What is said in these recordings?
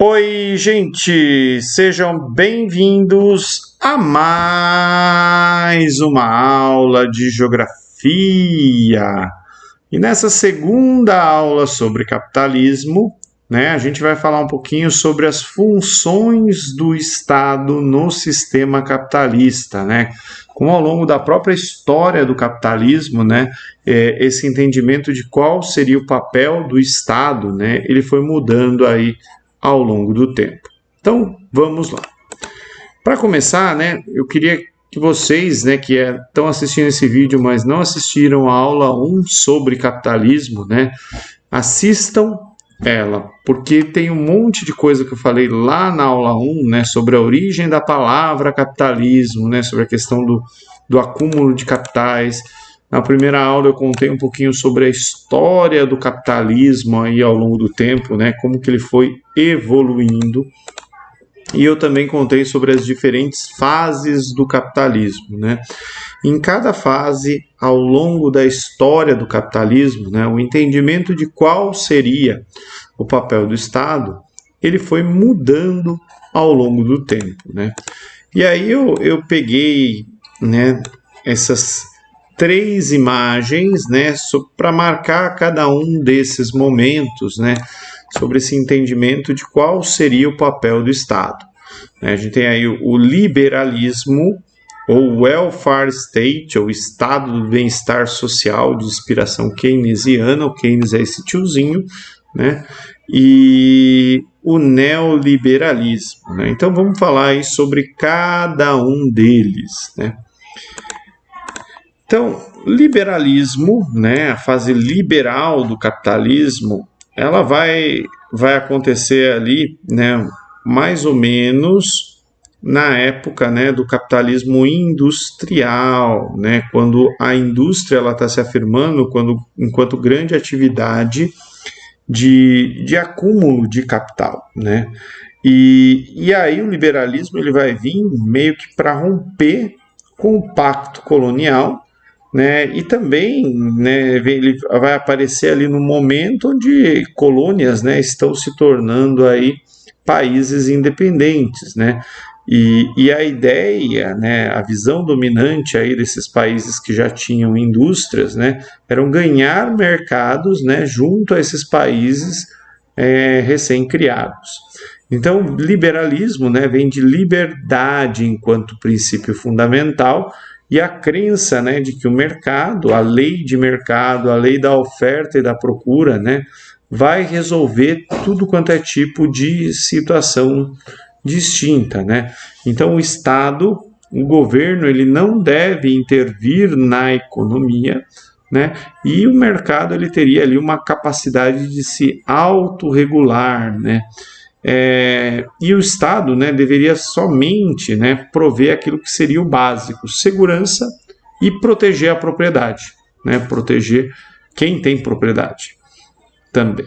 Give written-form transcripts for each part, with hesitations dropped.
Oi, gente! Sejam bem-vindos a mais uma aula de geografia. E nessa segunda aula sobre capitalismo, a gente vai falar um pouquinho sobre as funções do Estado no sistema capitalista, Como ao longo da própria história do capitalismo, esse entendimento de qual seria o papel do Estado, ele foi mudando aí ao longo do tempo. Então, vamos lá. Para começar, eu queria que vocês, que estão assistindo esse vídeo, mas não assistiram a aula 1 sobre capitalismo, assistam ela, porque tem um monte de coisa que eu falei lá na aula 1, sobre a origem da palavra capitalismo, sobre a questão do acúmulo de capitais. Na primeira aula eu contei um pouquinho sobre a história do capitalismo aí ao longo do tempo, como que ele foi evoluindo. E eu também contei sobre as diferentes fases do capitalismo, Em cada fase, ao longo da história do capitalismo, o entendimento de qual seria o papel do Estado, ele foi mudando ao longo do tempo, E aí eu peguei, essas 3 imagens, para marcar cada um desses momentos, sobre esse entendimento de qual seria o papel do Estado. A gente tem aí o liberalismo, ou welfare state, ou Estado do bem-estar social de inspiração keynesiana. O Keynes é esse tiozinho, e o neoliberalismo. Então vamos falar aí sobre cada um deles, Então, liberalismo, a fase liberal do capitalismo, ela vai acontecer ali, mais ou menos na época, do capitalismo industrial, quando a indústria está se afirmando enquanto grande atividade de acúmulo de capital, E aí o liberalismo ele vai vir meio que para romper com o pacto colonial, e também ele vai aparecer ali no momento onde colônias estão se tornando aí países independentes, E a ideia, a visão dominante aí desses países que já tinham indústrias, eram ganhar mercados, junto a esses países recém-criados. Então, liberalismo, vem de liberdade enquanto princípio fundamental, e a crença de que o mercado, a lei de mercado, a lei da oferta e da procura, vai resolver tudo quanto é tipo de situação distinta. Então, o Estado, o governo, ele não deve intervir na economia, e o mercado ele teria ali uma capacidade de se autorregular, E o Estado deveria somente prover aquilo que seria o básico, segurança e proteger a propriedade, proteger quem tem propriedade também.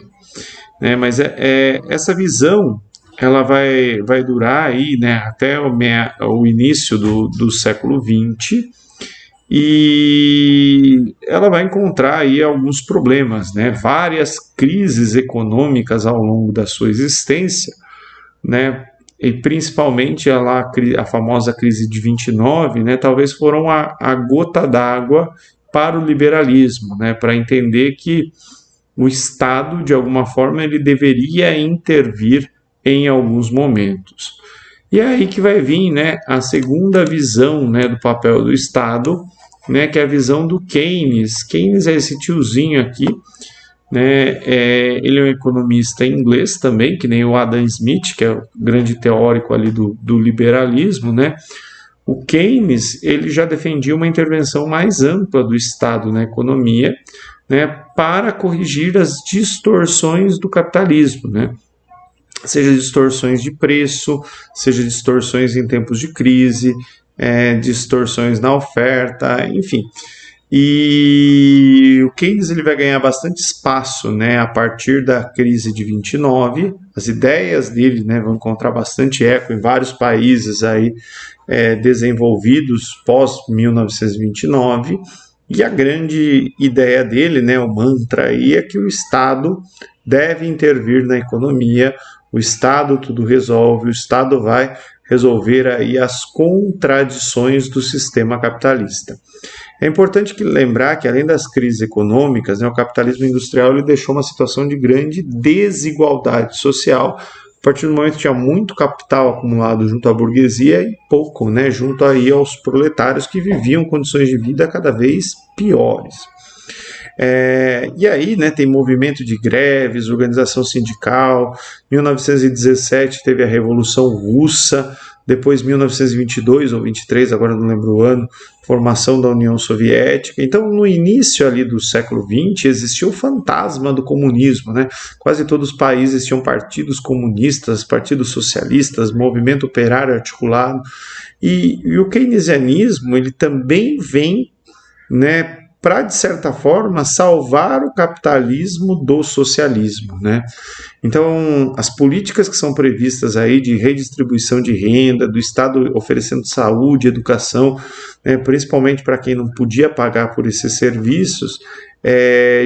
Mas essa visão ela vai durar aí, até o início do século XX, e ela vai encontrar aí alguns problemas, várias crises econômicas ao longo da sua existência, e principalmente a famosa crise de 29, talvez foram a gota d'água para o liberalismo, para entender que o Estado, de alguma forma, ele deveria intervir em alguns momentos. E é aí que vai vir a segunda visão do papel do Estado, que é a visão do Keynes. Keynes é esse tiozinho aqui, ele é um economista inglês também, que nem o Adam Smith, que é o grande teórico ali do liberalismo, O Keynes ele já defendia uma intervenção mais ampla do Estado na economia, para corrigir as distorções do capitalismo, seja distorções de preço, seja distorções em tempos de crise, distorções na oferta, enfim. E o Keynes ele vai ganhar bastante espaço, a partir da crise de 29. As ideias dele, vão encontrar bastante eco em vários países aí, desenvolvidos pós 1929. E a grande ideia dele, o mantra aí, é que o Estado deve intervir na economia, O Estado tudo resolve, o Estado vai resolver aí as contradições do sistema capitalista. É importante lembrar que, além das crises econômicas, o capitalismo industrial ele deixou uma situação de grande desigualdade social, a partir do momento que tinha muito capital acumulado junto à burguesia e pouco, junto aí aos proletários que viviam condições de vida cada vez piores. E aí tem movimento de greves, organização sindical. 1917 teve a Revolução Russa, depois 1922 ou 23, agora não lembro o ano, formação da União Soviética. Então, no início ali do século XX, existiu o fantasma do comunismo, Quase todos os países tinham partidos comunistas, partidos socialistas, movimento operário articulado. E o keynesianismo, ele também vem, para, de certa forma, salvar o capitalismo do socialismo, Então, as políticas que são previstas aí de redistribuição de renda, do Estado oferecendo saúde, educação, principalmente para quem não podia pagar por esses serviços,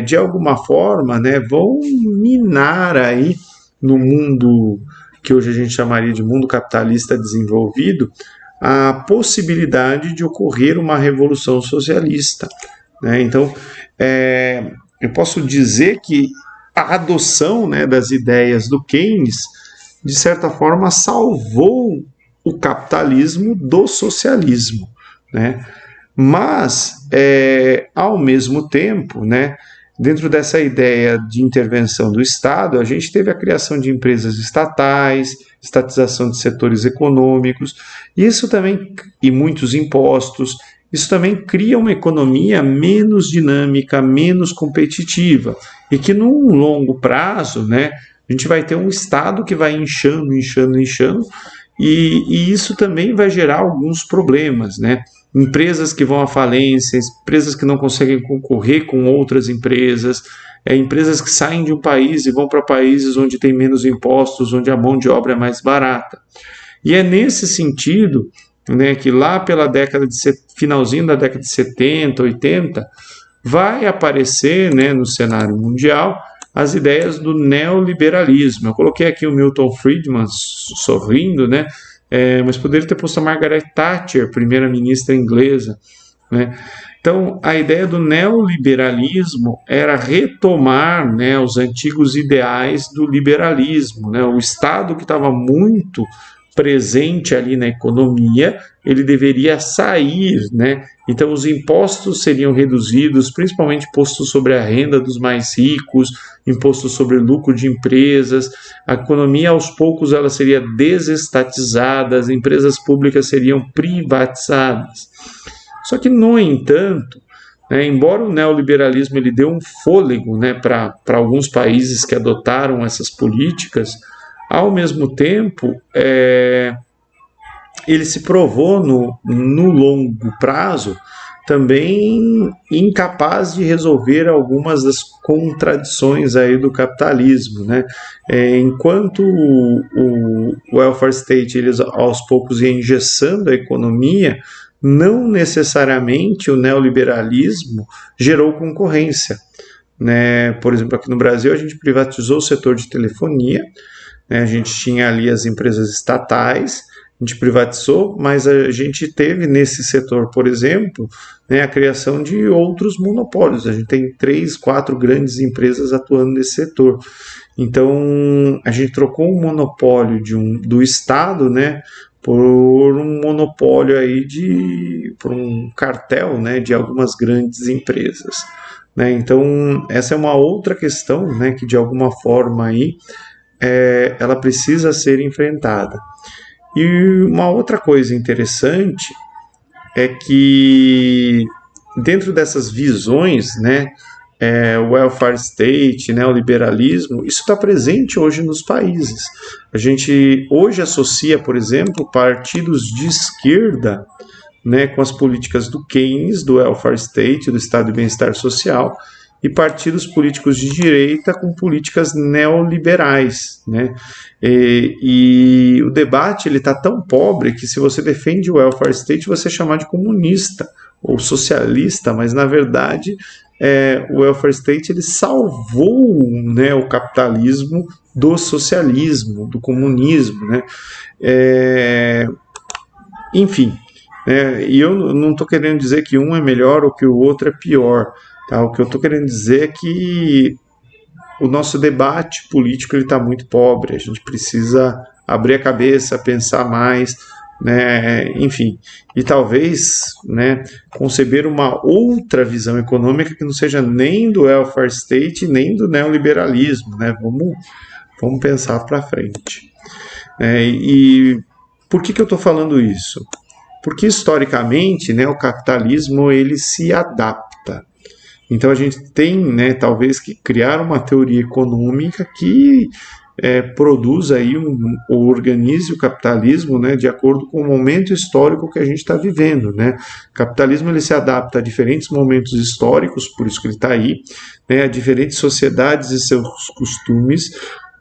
de alguma forma, vão minar aí no mundo que hoje a gente chamaria de mundo capitalista desenvolvido, a possibilidade de ocorrer uma revolução socialista. Então, eu posso dizer que a adoção das ideias do Keynes, de certa forma, salvou o capitalismo do socialismo. Mas, ao mesmo tempo, dentro dessa ideia de intervenção do Estado, a gente teve a criação de empresas estatais, estatização de setores econômicos, isso também, e muitos impostos. Isso também cria uma economia menos dinâmica, menos competitiva, e que num longo prazo, a gente vai ter um Estado que vai inchando, e isso também vai gerar alguns problemas, Empresas que vão à falência, empresas que não conseguem concorrer com outras empresas, empresas que saem de um país e vão para países onde tem menos impostos, onde a mão de obra é mais barata. E é nesse sentido que lá pela finalzinho da década de 70, 80, vai aparecer no cenário mundial as ideias do neoliberalismo. Eu coloquei aqui o Milton Friedman sorrindo, mas poderia ter posto a Margaret Thatcher, primeira-ministra inglesa. Então, a ideia do neoliberalismo era retomar os antigos ideais do liberalismo. O Estado que estava muito presente ali na economia, ele deveria sair, Então os impostos seriam reduzidos, principalmente imposto sobre a renda dos mais ricos, imposto sobre lucro de empresas, a economia aos poucos ela seria desestatizada, as empresas públicas seriam privatizadas. Só que, no entanto, embora o neoliberalismo ele deu um fôlego para alguns países que adotaram essas políticas, ao mesmo tempo, ele se provou no longo prazo também incapaz de resolver algumas das contradições aí do capitalismo. Enquanto o welfare state ele, aos poucos ia engessando a economia, não necessariamente o neoliberalismo gerou concorrência. Por exemplo, aqui no Brasil a gente privatizou o setor de telefonia, a gente tinha ali as empresas estatais, a gente privatizou, mas a gente teve nesse setor, por exemplo, a criação de outros monopólios. A gente tem 3, 4 grandes empresas atuando nesse setor. Então, a gente trocou um monopólio do Estado, por um monopólio aí por um cartel, de algumas grandes empresas. Então, essa é uma outra questão, que de alguma forma aí, ela precisa ser enfrentada. E uma outra coisa interessante é que dentro dessas visões, o welfare state, o liberalismo, isso está presente hoje nos países. A gente hoje associa, por exemplo, partidos de esquerda, com as políticas do Keynes, do welfare state, do estado de bem-estar social, e partidos políticos de direita com políticas neoliberais. E o debate está tão pobre que, se você defende o welfare state, você é chamado de comunista ou socialista, mas na verdade o welfare state ele salvou, né, o capitalismo do socialismo, do comunismo, né? Enfim, né, e eu não estou querendo dizer que um é melhor ou que o outro é pior, tá? O que eu estou querendo dizer é que o nosso debate político está muito pobre, a gente precisa abrir a cabeça, pensar mais, né, enfim, e talvez, né, conceber uma outra visão econômica que não seja nem do welfare state, nem do neoliberalismo, né, vamos pensar para frente. E por que eu estou falando isso? Porque historicamente, né, o capitalismo ele se adapta. Então a gente tem, né, talvez que criar uma teoria econômica que produza aí ou organize o capitalismo, né, de acordo com o momento histórico que a gente está vivendo, né? O capitalismo ele se adapta a diferentes momentos históricos, por isso que ele está aí, né, a diferentes sociedades e seus costumes,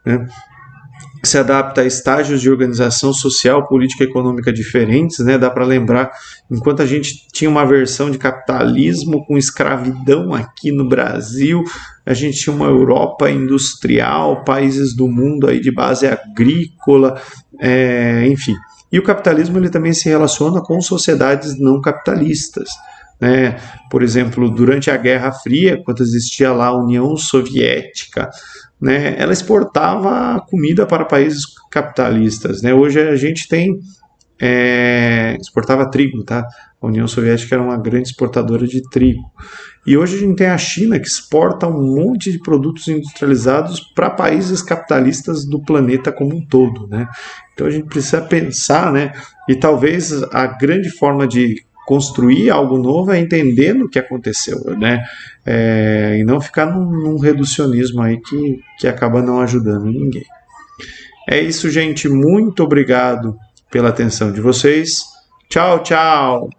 né? Se adapta a estágios de organização social, política e econômica diferentes, né? Dá para lembrar, enquanto a gente tinha uma versão de capitalismo com escravidão aqui no Brasil, a gente tinha uma Europa industrial, países do mundo aí de base agrícola, enfim. E o capitalismo ele também se relaciona com sociedades não capitalistas, né? Por exemplo, durante a Guerra Fria, quando existia lá a União Soviética, né, ela exportava comida para países capitalistas, né? Hoje a gente tem exportava trigo, tá? A União Soviética era uma grande exportadora de trigo. E hoje a gente tem a China que exporta um monte de produtos industrializados para países capitalistas do planeta como um todo, né? Então a gente precisa pensar, né? E talvez a grande forma de construir algo novo é entendendo o que aconteceu, né? E não ficar num reducionismo aí que acaba não ajudando ninguém. É isso, gente. Muito obrigado pela atenção de vocês. Tchau, tchau!